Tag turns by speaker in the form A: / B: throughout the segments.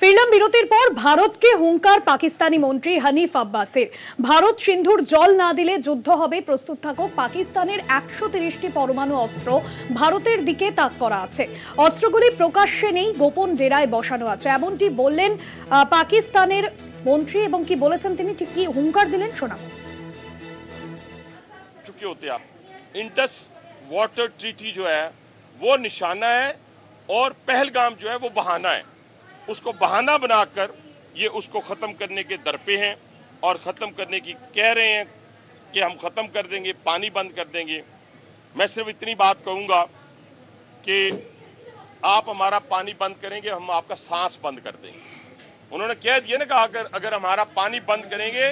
A: ফিরলাম বিরতির পর ভারতকে হুঙ্কার পাকিস্তানি মন্ত্রী হানিফ আব্বাসের। ভারত সিন্ধুর জল না দিলে যুদ্ধ হবে, প্রস্তুত থাকো। পাকিস্তানের 130টি পরমাণু অস্ত্র ভারতের দিকে তাক করা আছে। অস্ত্রগুলি প্রকাশ্যে নেই, গোপন ডেরায় বসানো আছে, এমনটি বললেন পাকিস্তানের মন্ত্রী। এবং কি বলেছেন তিনি, ঠিক কি হুঙ্কার দিলেন শোনাবো।
B: चुके होते आप इंडस वाटर ट्रीटी जो है वो निशाना है और पहलगाम जो है वो बहाना है। उसको बहाना बनाकर ये उसको खत्म करने के दर पे हैं और खत्म करने की कह रहे हैं कि हम खत्म कर देंगे, पानी बंद कर देंगे। मैं सिर्फ इतनी बात कहूंगा कि आप हमारा पानी बंद करेंगे, हम आपका सांस बंद कर देंगे। उन्होंने कह दिया ना कि अगर हमारा पानी बंद करेंगे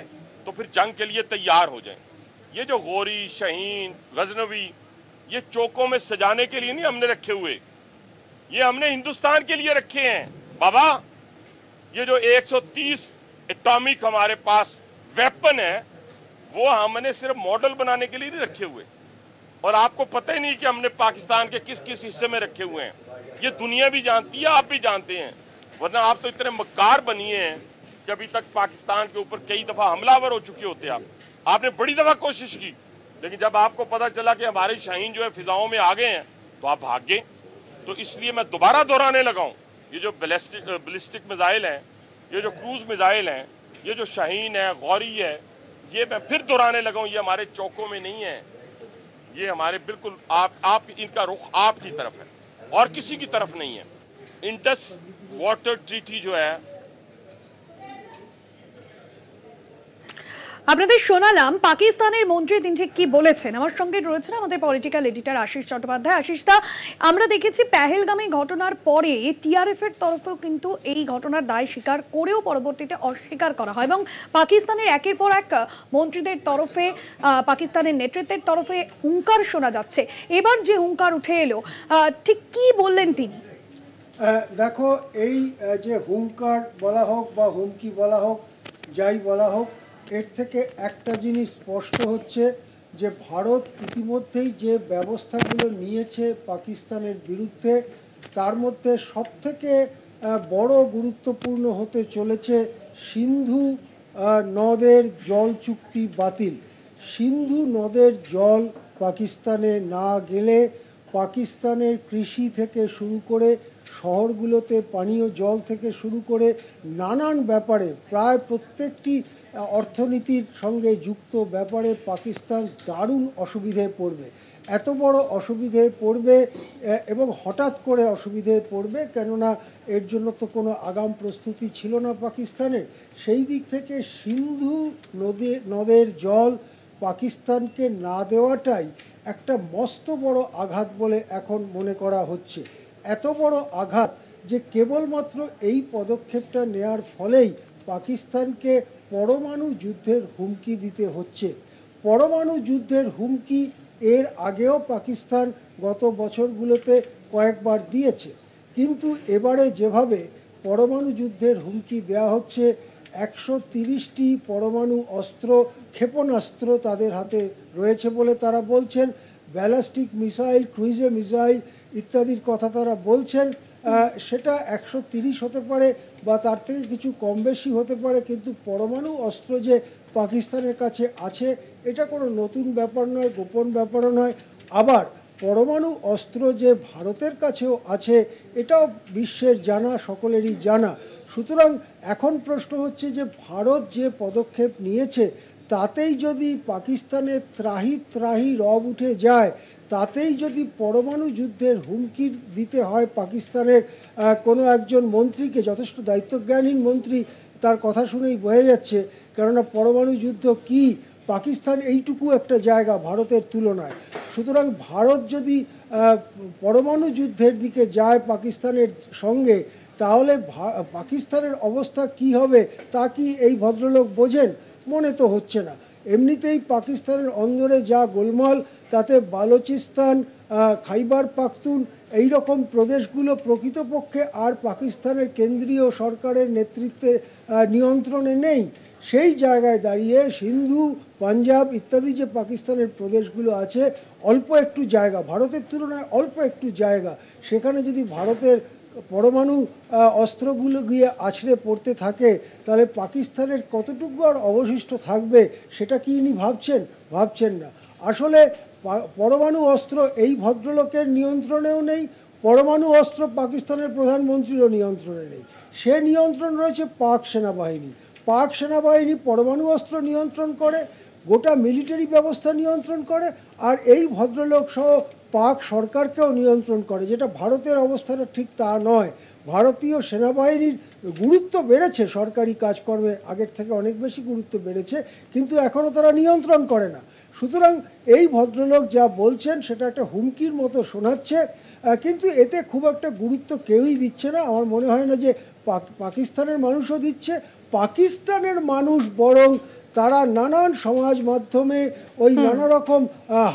B: तो फिर जंग के लिए तैयार हो जाएं। ये जो गौरी, शहीन, गजनवी, ये चौकों में सजाने के लिए नहीं हमने रखे हुए, ये हमने हिंदुस्तान के लिए रखे हैं बाबा। ये जो 130 एटॉमिक हमारे पास वेपन है वो हमने सिर्फ मॉडल बनाने के लिए नहीं रखे हुए, और आपको पता ही नहीं कि हमने पाकिस्तान के किस किस हिस्से में रखे हुए हैं। ये दुनिया भी जानती है, आप भी जानते हैं, वरना आप तो इतने मक्कार बनिए हैं कि अभी तक पाकिस्तान के ऊपर कई दफा हमलावर हो चुके होते। आपने बड़ी दफा कोशिश की, लेकिन जब आपको पता चला कि हमारे शाहीन जो है फिजाओं में आ गए हैं तो आप भाग गए। तो इसलिए मैं दोबारा दोहराने लगा हूं, ये जो बैलिस्टिक मिसाइल हैं, ये जो क्रूज मिसाइल हैं, ये जो शाहीन है, गौरी है, ये मैं फिर दोहराने लगा हूं, ये हमारे चौकों में नहीं है, ये हमारे बिल्कुल आप इनका रुख आपकी तरफ है और किसी की तरफ नहीं है। इंडस वाटर ट्रीटी जो है,
A: আপনাদের শোনালাম পাকিস্তানের মন্ত্রী তিনি ঠিক কি বলেছেন। আমার সঙ্গে রয়েছেন আমাদের পলিটিক্যাল এডিটর আশিস চট্টোপাধ্যায়। আশিস দা, আমরা দেখেছি পেহেলগামে ঘটনার পরে টিআরএফ এর তরফেও কিন্তু এই ঘটনার দায় স্বীকার করেও পরবর্তীতে অস্বীকার করা হয়, এবং পাকিস্তানের একের পর এক মন্ত্রীদের তরফে, পাকিস্তানের নেতৃত্বের তরফে হুঙ্কার শোনা যাচ্ছে। এবার যে হুঙ্কার উঠে এলো, ঠিক কি বললেন তিনি?
C: দেখো, এই যে হুঙ্কার বলা হোক বা হুমকি বলা হোক, যাই বলা হোক, এর থেকে একটা জিনিস স্পষ্ট হচ্ছে যে ভারত ইতিমধ্যেই যে ব্যবস্থাগুলো নিয়েছে পাকিস্তানের বিরুদ্ধে, তার মধ্যে সবথেকে বড় গুরুত্বপূর্ণ হতে চলেছে সিন্ধু নদের জল চুক্তি বাতিল। সিন্ধু নদের জল পাকিস্তানে না গেলে পাকিস্তানের কৃষি থেকে শুরু করে শহরগুলোতে পানীয় জল থেকে শুরু করে নানান ব্যাপারে, প্রায় প্রত্যেকটি অর্থনীতির সঙ্গে যুক্ত ব্যাপারে পাকিস্তান দারুণ অসুবিধায় পড়বে। এত বড় অসুবিধায় পড়বে এবং হঠাৎ করে অসুবিধায় পড়বে, কেননা এর জন্য তো কোনো আগাম প্রস্তুতি ছিল না পাকিস্তানের। সেই দিক থেকে সিন্ধু নদের জল পাকিস্তানকে না দেওয়াটাই একটা মস্ত বড় আঘাত বলে এখন মনে করা হচ্ছে। এত বড় আঘাত যে কেবলমাত্র এই পদক্ষেপটা নেয়ার ফলেই পাকিস্তানকে পরমাণু যুদ্ধের হুমকি দিতে হচ্ছে। পরমাণু যুদ্ধের হুমকি এর আগেও পাকিস্তান গত বছরগুলোতে কয়েকবার দিয়েছে, কিন্তু এবারে যেভাবে পরমাণু যুদ্ধের হুমকি দেওয়া হচ্ছে, 130টি পরমাণু অস্ত্র, ক্ষেপণাস্ত্র তাদের হাতে রয়েছে বলে তারা বলছেন, ব্যালিস্টিক মিসাইল, ক্রুইজ মিসাইল ইত্যাদির কথা তারা বলছেন। সেটা 130 হতে পারে বা তার থেকে কিছু কম বেশি হতে পারে, কিন্তু পরমাণু অস্ত্র যে পাকিস্তানের কাছে আছে এটা কোনো নতুন ব্যাপার নয়, গোপন ব্যাপারও নয়। আবার পরমাণু অস্ত্র যে ভারতের কাছেও আছে এটাও বিশ্বের জানা, সকলেরই জানা। সুতরাং এখন প্রশ্ন হচ্ছে যে ভারত যে পদক্ষেপ নিয়েছে তাতেই যদি পাকিস্তানের ত্রাহি ত্রাহি রব উঠে যায়, তাতেই যদি পরমাণু যুদ্ধের হুমকি দিতে হয় পাকিস্তানের কোনো একজন মন্ত্রীকে, যথেষ্ট দায়িত্বজ্ঞানহীন মন্ত্রী, তার কথা শুনেই বোঝা যাচ্ছে, কেননা পরমাণু যুদ্ধ কি, পাকিস্তান এইটুকু একটা জায়গা ভারতের তুলনায়। সুতরাং ভারত যদি পরমাণু যুদ্ধের দিকে যায় পাকিস্তানের সঙ্গে, তাহলে পাকিস্তানের অবস্থা কি হবে তা কি এই ভদ্রলোক বোঝেন? মনে তো হচ্ছে না। এমনিতেই পাকিস্তানের অন্দরে যা গোলমাল, তাতে বালুচিস্তান, খাইবার পাখতুন এই রকম প্রদেশগুলো প্রকৃতপক্ষে আর পাকিস্তানের কেন্দ্রীয় সরকারের নেতৃত্বে নিয়ন্ত্রণে নেই। সেই জায়গায় দাঁড়িয়ে সিন্ধু, পাঞ্জাব ইত্যাদি যে পাকিস্তানের প্রদেশগুলো আছে, অল্প একটু জায়গা, ভারতের তুলনায় অল্প একটু জায়গা, সেখানে যদি ভারতের পরমাণু অস্ত্রগুলো গিয়ে আছড়ে পড়তে থাকে, তাহলে পাকিস্তানের কতটুকু আর অবশিষ্ট থাকবে সেটা কি ইনি ভাবছেন না। আসলে পরমাণু অস্ত্র এই ভদ্রলোকের নিয়ন্ত্রণেও নেই, পরমাণু অস্ত্র পাকিস্তানের প্রধানমন্ত্রীরও নিয়ন্ত্রণে নেই। সে নিয়ন্ত্রণ রয়েছে পাক সেনাবাহিনী। পাক সেনাবাহিনী পরমাণু অস্ত্র নিয়ন্ত্রণ করে, গোটা মিলিটারি ব্যবস্থা নিয়ন্ত্রণ করে, আর এই ভদ্রলোক সহ পাক সরকারকেও নিয়ন্ত্রণ করে, যেটা ভারতের অবস্থাটা ঠিক তা নয়। ভারতীয় সেনাবাহিনীর গুরুত্ব বেড়েছে সরকারি কাজকর্মে, আগের থেকে অনেক বেশি গুরুত্ব বেড়েছে, কিন্তু এখনও তারা নিয়ন্ত্রণ করে না। সুতরাং এই ভদ্রলোক যা বলছেন সেটা একটা হুমকির মতো শোনাচ্ছে, কিন্তু এতে খুব একটা গুরুত্ব কেউই দিচ্ছে না। আমার মনে হয় না যে পাকিস্তানের মানুষও দিচ্ছে। পাকিস্তানের মানুষ বরং তারা নানান সমাজ মাধ্যমে ওই নানা রকম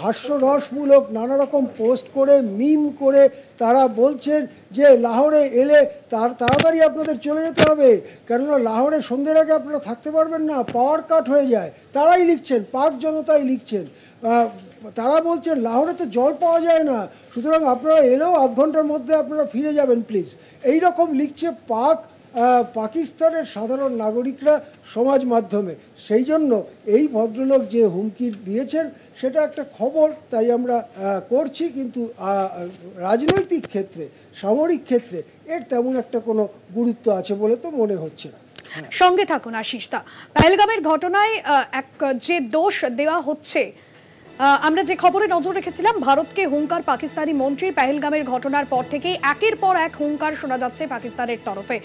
C: হাস্যরসমূলক নানা রকম পোস্ট করে, মিম করে তারা বলছেন যে লাহোরে এলে তাড়াতাড়ি আপনাদের চলে যেতে হবে, কেননা লাহোরে সন্ধ্যের আগে আপনারা থাকতে পারবেন না, পাওয়ার কাট হয়ে যায়। তারাই লিখছেন, পাক জনতাই লিখছেন। তারা বলছেন লাহোরে তো জল পাওয়া যায় না, সুতরাং আপনারা এলেও আধ ঘন্টার মধ্যে আপনারা ফিরে যাবেন প্লিজ। এই রকম লিখছে পাকিস্তানের সাধারণ নাগরিকরা সমাজ মাধ্যমে। সেই জন্য এই ভদ্রলোক যে হুমকি দিয়েছেন সেটা একটা খবর, তাই আমরা করছি, কিন্তু রাজনৈতিক ক্ষেত্রে, সামরিক ক্ষেত্রে এর তেমন একটা কোনো গুরুত্ব আছে বলে তো মনে হচ্ছে না।
A: সঙ্গে থাকুন আশিস দা। পহেলগামের ঘটনায় এক যে দোষ দেওয়া হচ্ছে, আমরা যে খবরে নজর রেখেছিলাম, ভারতকে হুঙ্কার পাকিস্তানি মন্ত্রী। পহেলগামের ঘটনার পর থেকেই একের পর এক হুঙ্কার শোনা যাচ্ছে পাকিস্তানের তরফে।